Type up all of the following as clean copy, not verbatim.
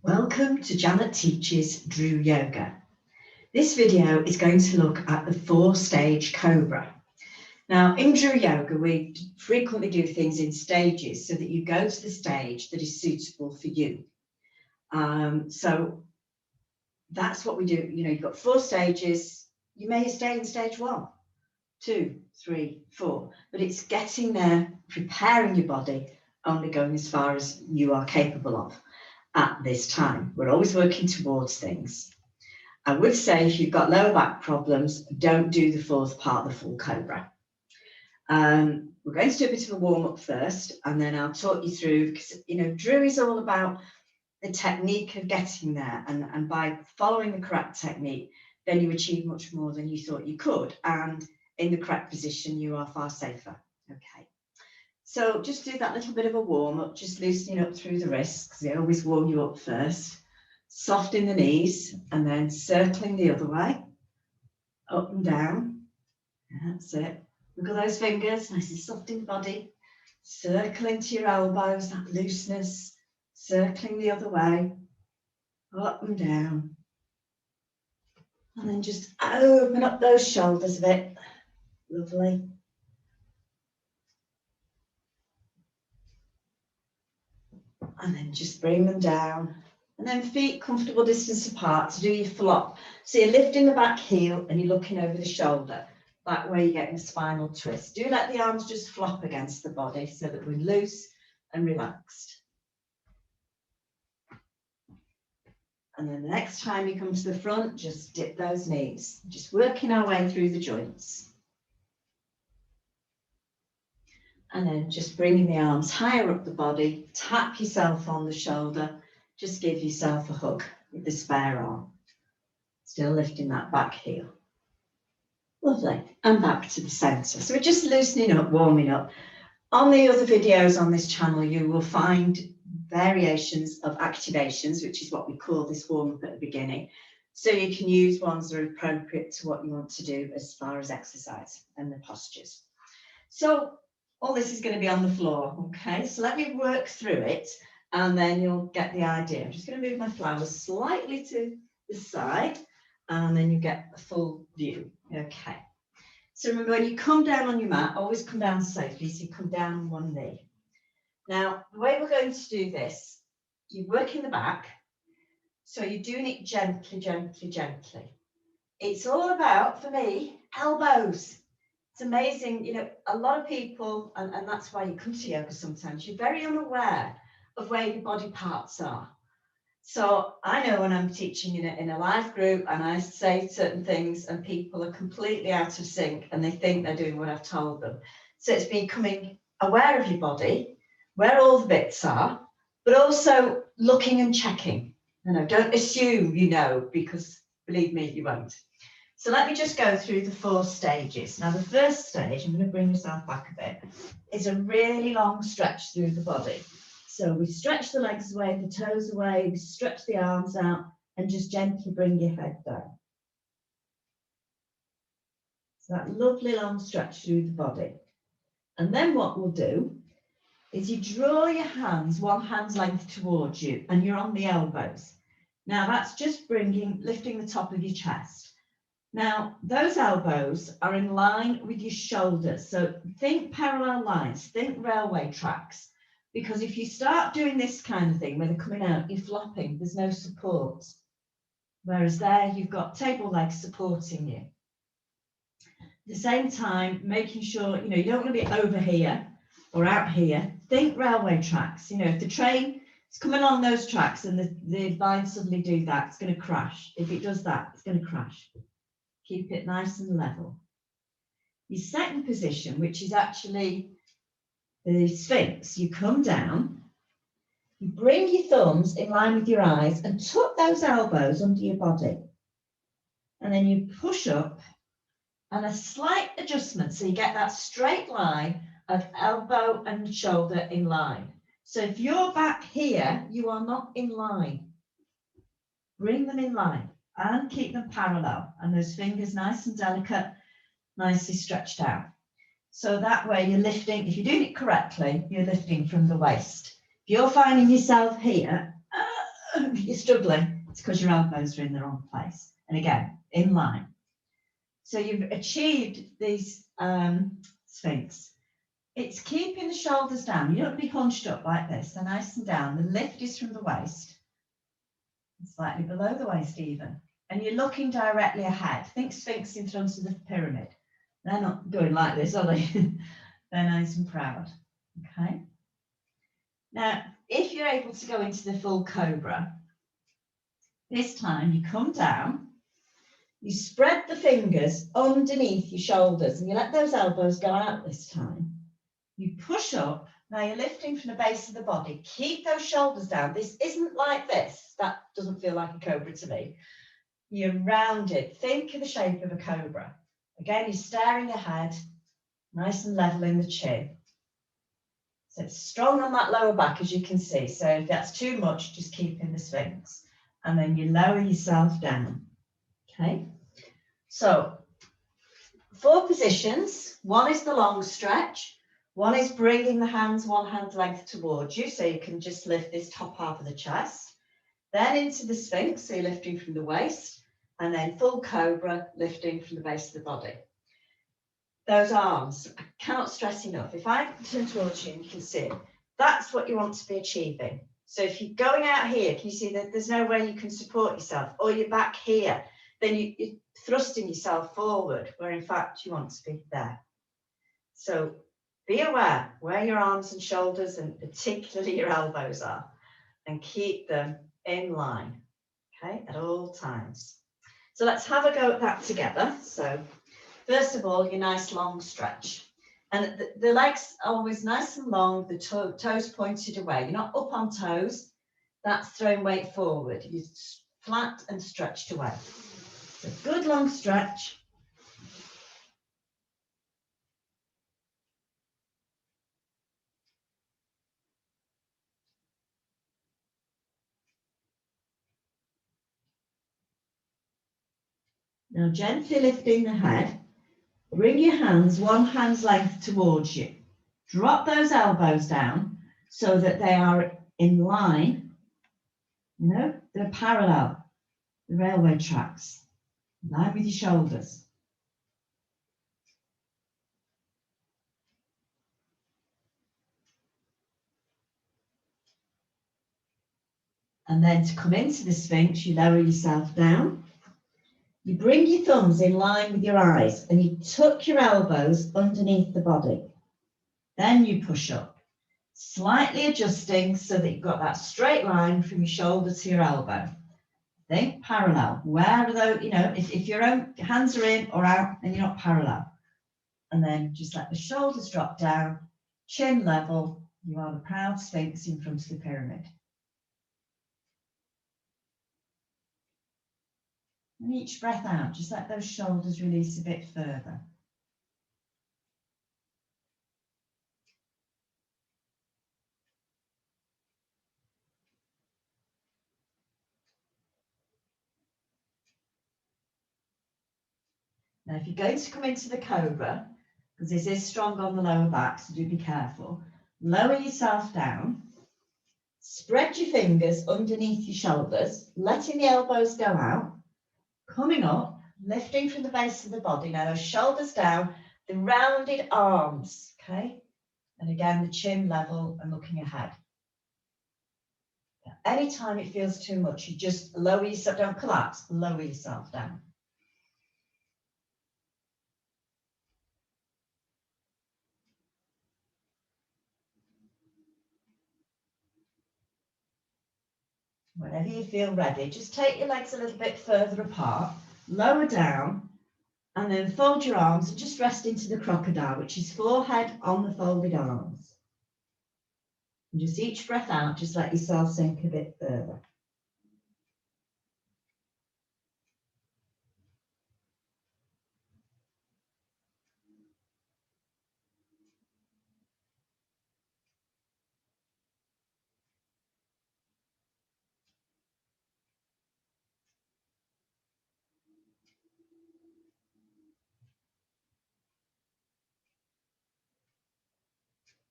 Welcome to Janet Teaches DRU Yoga. This video is going to look at the 4-stage Cobra. Now, in DRU Yoga, we frequently do things in stages so that you go to the stage that is suitable for you. So that's what we do. You know, you've got 4 stages. You may stay in stage 1, 2, 3, 4, but it's getting there, preparing your body, only going as far as you are capable of at this time. We're always working towards things. I would say if you've got lower back problems, don't do the 4th part, the full Cobra. We're going to do a bit of a warm-up first, and then I'll talk you through, because DRU is all about the technique of getting there, and by following the correct technique, then you achieve much more than you thought you could, and in the correct position you are far safer. Okay. So just do that little bit of a warm-up, just loosening up through the wrists, because they always warm you up first. Soft in the knees, and then circling the other way, up and down. That's it. Look at those fingers, nice and soft in the body. Circle into your elbows, that looseness. Circling the other way, up and down. And then just open up those shoulders a bit. Lovely. And then just bring them down, and then feet comfortable distance apart to do your flop. So you're lifting the back heel and you're looking over the shoulder. That way you're getting a spinal twist. Do let the arms just flop against the body so that we're loose and relaxed. And then the next time you come to the front, just dip those knees, just working our way through the joints. And then just bringing the arms higher up the body, tap yourself on the shoulder, just give yourself a hug with the spare arm. Still lifting that back heel. Lovely. And back to the centre. So we're just loosening up, warming up. On the other videos on this channel, you will find variations of activations, which is what we call this warm-up at the beginning. So you can use ones that are appropriate to what you want to do as far as exercise and the postures. So all this is going to be on the floor, okay? So let me work through it and then you'll get the idea. I'm just going to move my flowers slightly to the side and then you get a full view, okay? So remember, when you come down on your mat, always come down safely, so you come down on one knee. Now, the way we're going to do this, you work in the back, so you're doing it gently, gently, gently. It's all about, for me, elbows. It's amazing, a lot of people, and that's why you come to yoga sometimes, you're very unaware of where your body parts are. So I know when I'm teaching in a live group and I say certain things and people are completely out of sync and they think they're doing what I've told them. So it's becoming aware of your body, where all the bits are, but also looking and checking. Don't assume you know, because believe me, you won't. So let me just go through the 4 stages. Now, the first stage, I'm going to bring myself back a bit, is a really long stretch through the body. So we stretch the legs away, the toes away, we stretch the arms out, and just gently bring your head down. So that lovely long stretch through the body. And then what we'll do is you draw your hands one hand's length towards you, and you're on the elbows. Now, that's just lifting the top of your chest. Now, those elbows are in line with your shoulders. So think parallel lines, think railway tracks. Because if you start doing this kind of thing, when they're coming out, you're flopping, there's no support. Whereas there, you've got table legs supporting you. At the same time, making sure, you don't want to be over here or out here. Think railway tracks. If the train is coming on those tracks and the lines suddenly do that, it's going to crash. If it does that, it's going to crash. Keep it nice and level. Your second position, which is actually the Sphinx, you come down, you bring your thumbs in line with your eyes and tuck those elbows under your body. And then you push up and a slight adjustment so you get that straight line of elbow and shoulder in line. So if you're back here, you are not in line. Bring them in line and keep them parallel, and those fingers nice and delicate, nicely stretched out. So that way you're lifting, if you're doing it correctly, you're lifting from the waist. If you're finding yourself here, you're struggling, it's because your elbows are in the wrong place. And again, in line. So you've achieved these Sphinx. It's keeping the shoulders down. You don't want to be hunched up like this. They're nice and down. The lift is from the waist, slightly below the waist even. And you're looking directly ahead. Think Sphinx in front of the pyramid. They're not going like this, are they? They're nice and proud. Okay. Now, if you're able to go into the full Cobra, this time you come down, you spread the fingers underneath your shoulders, and you let those elbows go out this time. You push up. Now you're lifting from the base of the body. Keep those shoulders down. This isn't like this. That doesn't feel like a cobra to me. You're rounded. Think of the shape of a cobra. Again, you're staring ahead, nice and level in the chin. So it's strong on that lower back, as you can see. So if that's too much, just keep in the Sphinx. And then you lower yourself down. Okay. So 4 positions. One is the long stretch. One is bringing the hands one hand length towards you, so you can just lift this top half of the chest. Then into the Sphinx, so you're lifting from the waist, and then full Cobra, lifting from the base of the body. Those arms, I cannot stress enough. If I turn towards you and you can see it, that's what you want to be achieving. So if you're going out here, can you see that there's no way you can support yourself, or you're back here, then you're thrusting yourself forward, where in fact you want to be there. So be aware where your arms and shoulders and particularly your elbows are, and keep them in line, okay, at all times. So let's have a go at that together. So first of all, your nice long stretch. And the legs are always nice and long, the toes pointed away. You're not up on toes, that's throwing weight forward. You're flat and stretched away. So good long stretch. Now gently lifting the head, bring your hands one hand's length towards you. Drop those elbows down so that they are in line, you know, they're parallel, the railway tracks, in line with your shoulders. And then to come into the Sphinx, you lower yourself down. You bring your thumbs in line with your eyes and you tuck your elbows underneath the body. Then you push up, slightly adjusting so that you've got that straight line from your shoulder to your elbow. Think parallel. Where are those, you know, if your own hands are in or out, then you're not parallel. And then just let the shoulders drop down, chin level. You are the proud Sphinx in front of the pyramid. And each breath out, just let those shoulders release a bit further. Now, if you're going to come into the Cobra, because this is strong on the lower back, so do be careful, lower yourself down, spread your fingers underneath your shoulders, letting the elbows go out, coming up, lifting from the base of the body. Now, those shoulders down, the rounded arms, okay? And again, the chin level and looking ahead. Anytime it feels too much, you just lower yourself, don't collapse, lower yourself down. Whenever you feel ready, just take your legs a little bit further apart, lower down, and then fold your arms and just rest into the crocodile, which is forehead on the folded arms. And just each breath out, just let yourself sink a bit further.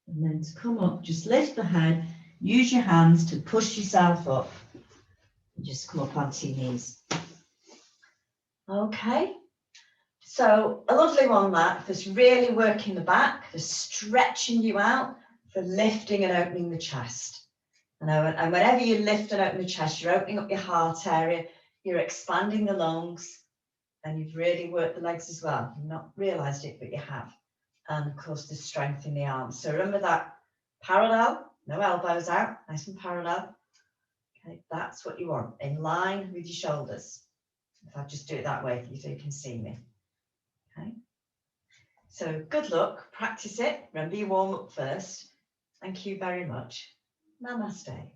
And then to come up, just lift the head, use your hands to push yourself up. Just come up onto your knees. Okay. So a lovely one, that, for really working the back, for stretching you out, for lifting and opening the chest. And whenever you lift and open the chest, you're opening up your heart area, you're expanding the lungs, and you've really worked the legs as well. You've not realised it, but you have. And of course, the strength in the arms. So remember that parallel, no elbows out, nice and parallel. Okay, that's what you want, in line with your shoulders. If I just do it that way, so you can see me. Okay. So good luck, practice it. Remember you warm up first. Thank you very much. Namaste.